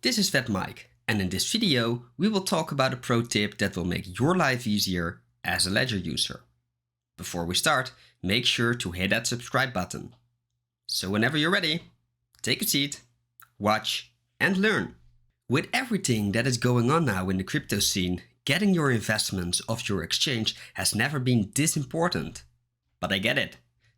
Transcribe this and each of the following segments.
This is Mike, and in this video we will talk about a pro tip that will make your life easier as a Ledger user. Before we start, make sure to hit that subscribe button. So whenever you're ready, take a seat, watch and learn. With everything that is going on now in the crypto scene, getting your investments off your exchange has never been this important. But I get it.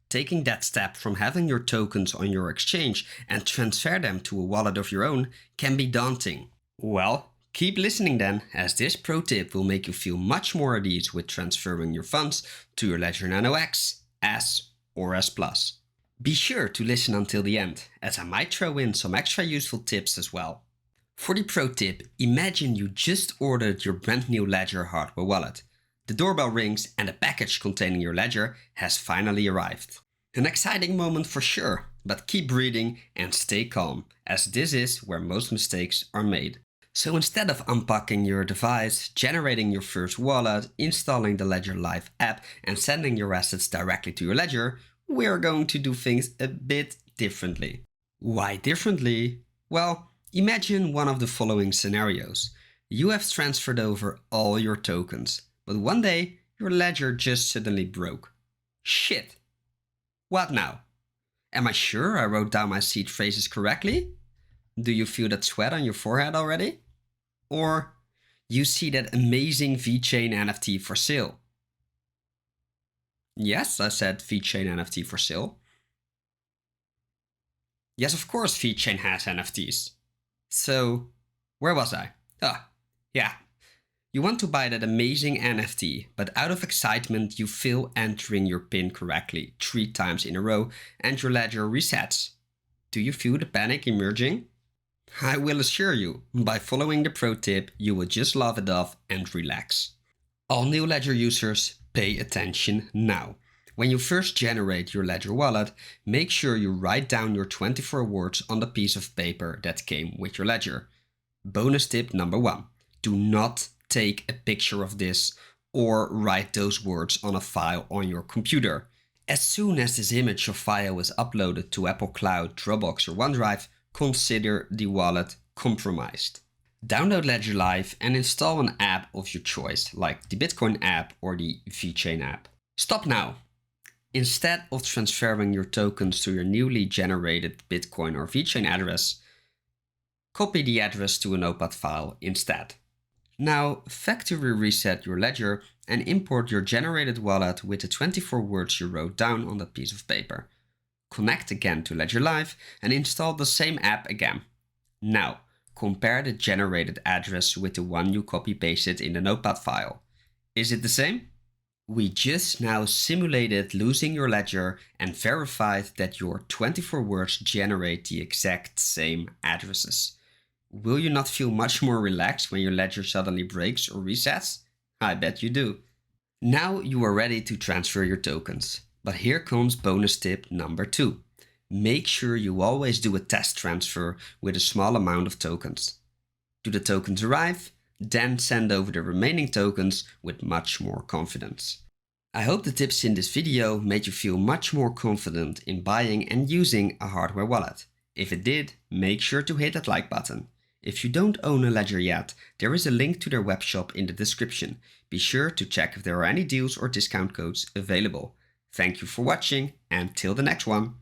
Taking that step from having your tokens on your exchange and transfer them to a wallet of your own can be daunting. Well, keep listening then, as this pro tip will make you feel much more at ease with transferring your funds to your Ledger Nano X, S or S+. Be sure to listen until the end, as I might throw in some extra useful tips as well. For the pro tip, imagine you just ordered your brand new Ledger hardware wallet. The doorbell rings and the package containing your Ledger has finally arrived. An exciting moment for sure, but keep breathing and stay calm, as this is where most mistakes are made. So instead of unpacking your device, generating your first wallet, installing the Ledger Live app and sending your assets directly to your Ledger, we are going to do things a bit differently. Why differently? Well, imagine one of the following scenarios. You have transferred over all your tokens, but one day your Ledger just suddenly broke. Shit! What now? Am I sure I wrote down my seed phrases correctly? Do you feel that sweat on your forehead already? Or you see that amazing VeChain NFT for sale? Yes, I said VeChain NFT for sale. Yes, of course VeChain has NFTs. So, where was I? Yeah. You want to buy that amazing NFT, but out of excitement you fail entering your PIN correctly 3 times in a row and your ledger resets. Do you feel the panic emerging? I will assure you, by following the pro tip, you will just laugh it off and relax. All new Ledger users, pay attention now. When you first generate your Ledger wallet, make sure you write down your 24 words on the piece of paper that came with your Ledger. Bonus tip number 1. Do not take a picture of this or write those words on a file on your computer. As soon as this image or file is uploaded to Apple Cloud, Dropbox or OneDrive, consider the wallet compromised. Download Ledger Live and install an app of your choice, like the Bitcoin app or the VeChain app. Stop now! Instead of transferring your tokens to your newly generated Bitcoin or VeChain address, copy the address to a notepad file instead. Now factory reset your Ledger and import your generated wallet with the 24 words you wrote down on that piece of paper. Connect again to Ledger Live and install the same app again. Now, compare the generated address with the one you copy-pasted in the notepad file. Is it the same? We just now simulated losing your Ledger and verified that your 24 words generate the exact same addresses. Will you not feel much more relaxed when your Ledger suddenly breaks or resets? I bet you do. Now you are ready to transfer your tokens. But here comes bonus tip number 2. Make sure you always do a test transfer with a small amount of tokens. Do the tokens arrive? Then send over the remaining tokens with much more confidence. I hope the tips in this video made you feel much more confident in buying and using a hardware wallet. If it did, make sure to hit that like button. If you don't own a Ledger yet, there is a link to their webshop in the description. Be sure to check if there are any deals or discount codes available. Thank you for watching and till the next one.